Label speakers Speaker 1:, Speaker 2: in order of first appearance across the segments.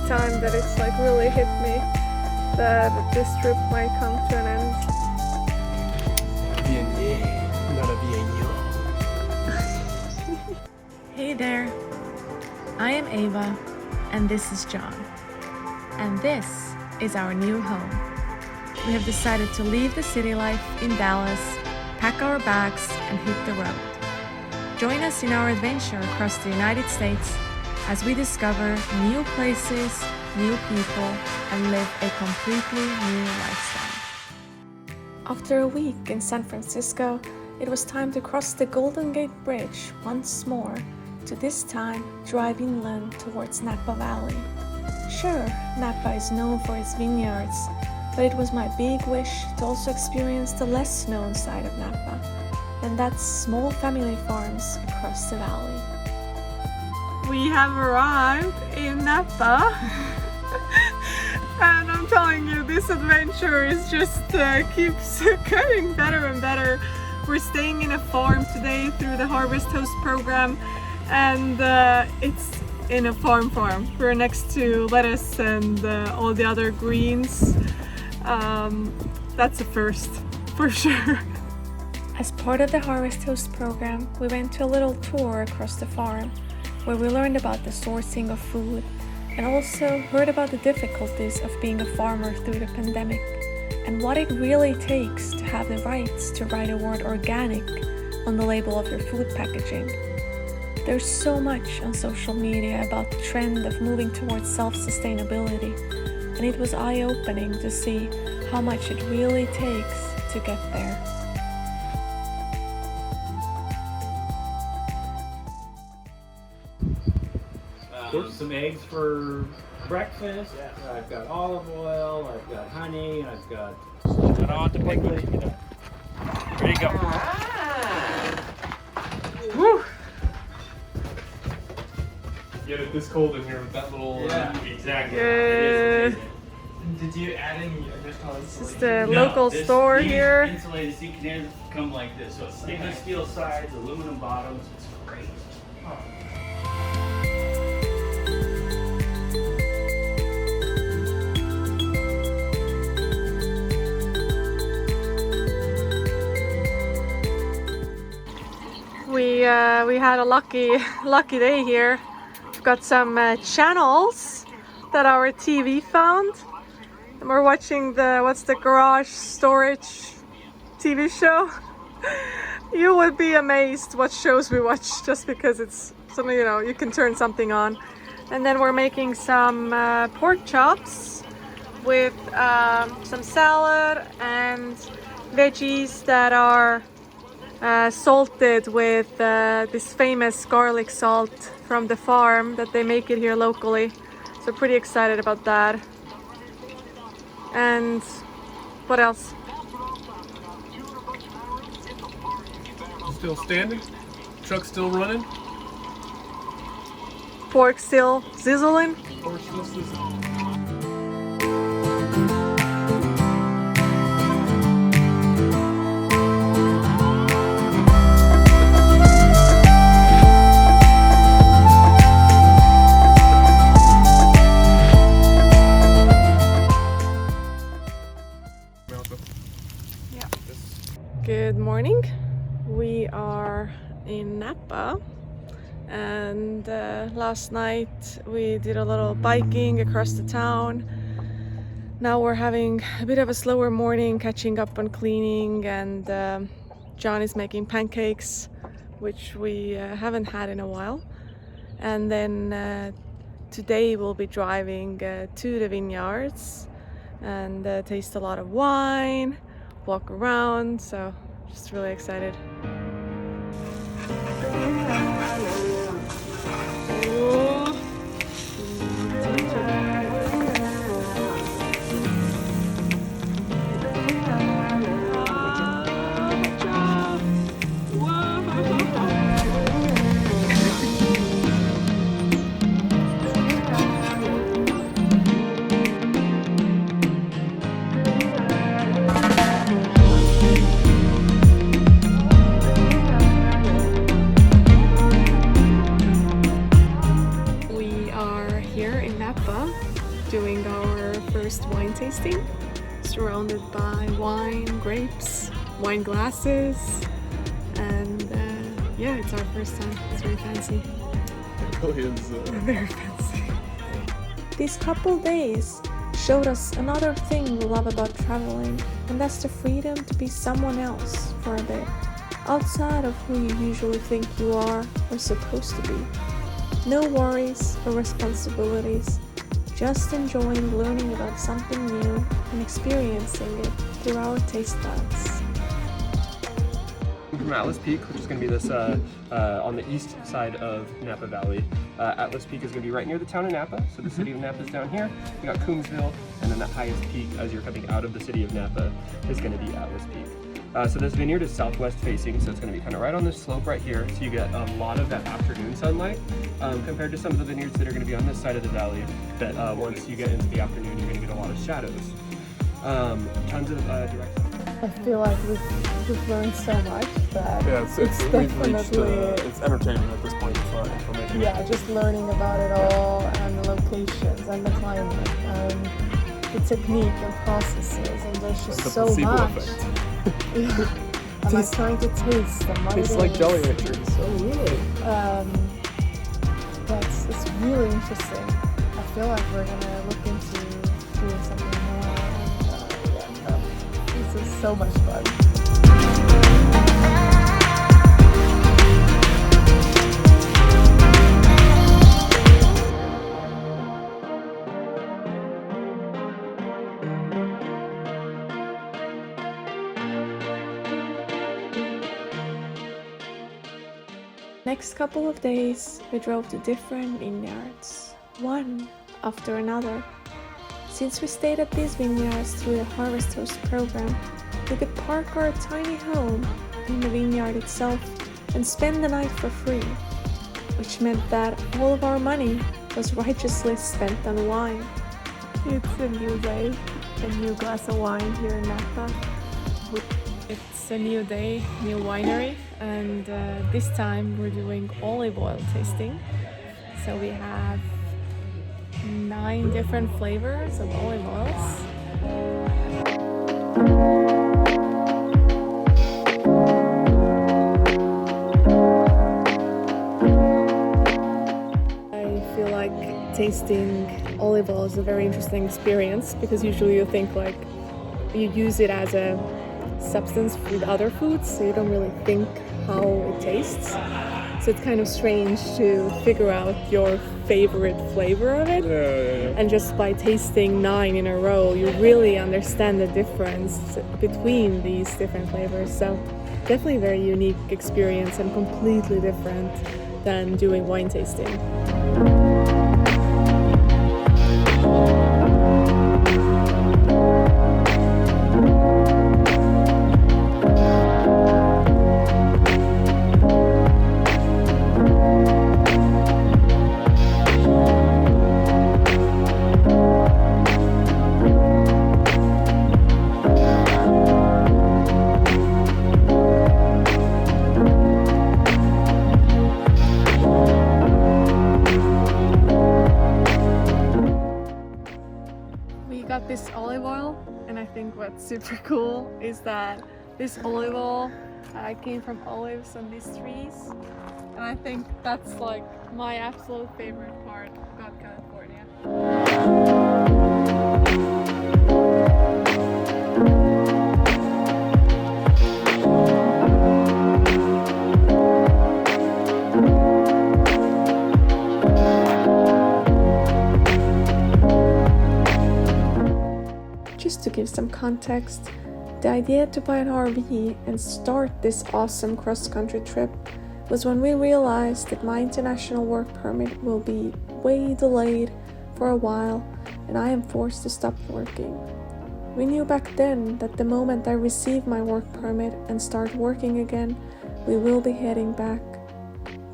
Speaker 1: time that it's like really hit me that this trip might come to an end.
Speaker 2: Hey there, I am Ava and this is John, and this is our new home. We have decided to leave the city life in Dallas, pack our bags and hit the road. Join us in our adventure across the United States as we discover new places, new people, and live a completely new lifestyle. After a week in San Francisco, it was time to cross the Golden Gate Bridge once more, to this time drive inland towards Napa Valley. Sure, Napa is known for its vineyards, but it was my big wish to also experience the less known side of Napa, and that's small family farms across the valley.
Speaker 1: We have arrived in Napa and I'm telling you, this adventure is just keeps getting better and better. We're staying in a farm today through the Harvest Host program, and it's in a farm. We're next to lettuce and all the other greens. That's a first for sure.
Speaker 2: As part of the Harvest Host program, we went to a little tour across the farm where we learned about the sourcing of food and also heard about the difficulties of being a farmer through the pandemic and what it really takes to have the rights to write the word organic on the label of your food packaging. There's so much on social media about the trend of moving towards self-sustainability, and it was eye-opening to see how much it really takes to get there.
Speaker 3: Some eggs for breakfast. I've got olive oil, I've got honey, I've got... I don't want to pick it. There you go.
Speaker 1: Woo!
Speaker 4: Get it this cold in here with that little...
Speaker 3: Exactly.
Speaker 1: Good.
Speaker 5: Did you add any additional
Speaker 1: This is
Speaker 5: insulation?
Speaker 1: the local store
Speaker 3: these
Speaker 1: here.
Speaker 3: Insulated seat containers come like this. So it's stainless steel sides, aluminum bottoms. It's great.
Speaker 1: We had a lucky day here. We've got some channels that our TV found, and we're watching the garage storage TV show. You would be amazed what shows we watch just because it's something, you can turn something on. And then we're making some pork chops with some salad and veggies that are salted with this famous garlic salt from the farm that they make it here locally. So pretty excited about that. And what else?
Speaker 4: Still standing? Truck still running?
Speaker 1: Pork still sizzling.
Speaker 4: Or still sizzling?
Speaker 1: Good morning. We are in Napa, and last night we did a little biking across the town. Now we're having a bit of a slower morning, catching up on cleaning, and John is making pancakes, which we haven't had in a while. And then today we'll be driving to the vineyards and taste a lot of wine, walk around, so just really excited. Napa, buy wine, grapes, wine glasses, and yeah, it's our first time. It's very fancy.
Speaker 4: It really is.
Speaker 1: Very fancy.
Speaker 2: These couple days showed us another thing we love about traveling, and that's the freedom to be someone else for a bit, outside of who you usually think you are or supposed to be. No worries or responsibilities, just enjoying learning about something new and experiencing it through our taste buds.
Speaker 6: From Atlas Peak, which is going to be this on the east side of Napa Valley. Atlas Peak is going to be right near the town of Napa, so the city of Napa is down here. We got Coombsville, and then the highest peak as you're coming out of the city of Napa is going to be Atlas Peak. So this vineyard is southwest facing, so it's going to be kind of right on this slope right here, so you get a lot of that afternoon sunlight compared to some of the vineyards that are going to be on this side of the valley that once you get into the afternoon you're going to get a lot of shadows. Tons of direct.
Speaker 1: I feel like we've learned so much that
Speaker 4: Yeah, it's
Speaker 1: definitely
Speaker 4: it's entertainment at this point. It's information.
Speaker 1: yeah, just learning about it all and the locations and the climate and the technique and processes, and there's just
Speaker 4: The
Speaker 1: so
Speaker 4: placebo
Speaker 1: much.
Speaker 4: effect.
Speaker 1: Yeah. I'm like trying to taste them. What
Speaker 4: It's
Speaker 1: it
Speaker 4: like
Speaker 1: is.
Speaker 4: Jelly Ranchers.
Speaker 6: Oh really?
Speaker 1: It's really interesting. I feel like we're gonna look into doing something more. And, this is so much fun.
Speaker 2: Next couple of days, we drove to different vineyards, one after another. Since we stayed at these vineyards through the Harvest Host program, we could park our tiny home in the vineyard itself and spend the night for free, which meant that all of our money was righteously spent on wine.
Speaker 1: It's a new day, a new glass of wine here in Napa. It's a new day, new winery, and this time we're doing olive oil tasting. So we have 9 different flavors of olive oils. I feel like tasting olive oil is a very interesting experience because usually you think like you use it as a substance with other foods, so you don't really think how it tastes. So it's kind of strange to figure out your favorite flavor of it.
Speaker 4: Yeah.
Speaker 1: And just by tasting 9 in a row, you really understand the difference between these different flavors. So definitely a very unique experience and completely different than doing wine tasting. Got this olive oil, and I think what's super cool is that this olive oil came from olives on these trees, and I think that's like my absolute favorite part about California.
Speaker 2: Just to give some context, the idea to buy an RV and start this awesome cross-country trip was when we realized that my international work permit will be way delayed for a while and I am forced to stop working. We knew back then that the moment I receive my work permit and start working again, we will be heading back.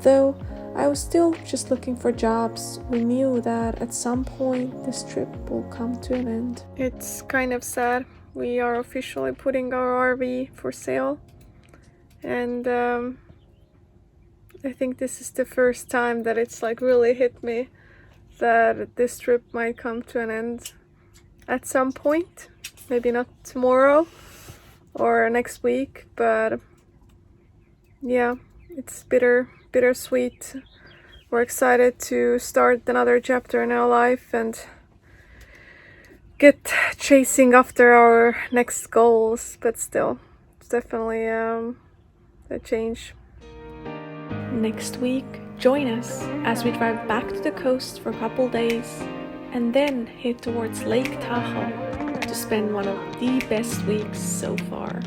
Speaker 2: Though I was still just looking for jobs, we knew that at some point this trip will come to an end.
Speaker 1: It's kind of sad. We are officially putting our RV for sale, and I think this is the first time that it's like really hit me that this trip might come to an end at some point. maybe not tomorrow or next week, but yeah, it's bittersweet. We're excited to start another chapter in our life and get chasing after our next goals, but still, it's definitely a change.
Speaker 2: Next week, join us as we drive back to the coast for a couple days and then head towards Lake Tahoe to spend one of the best weeks so far.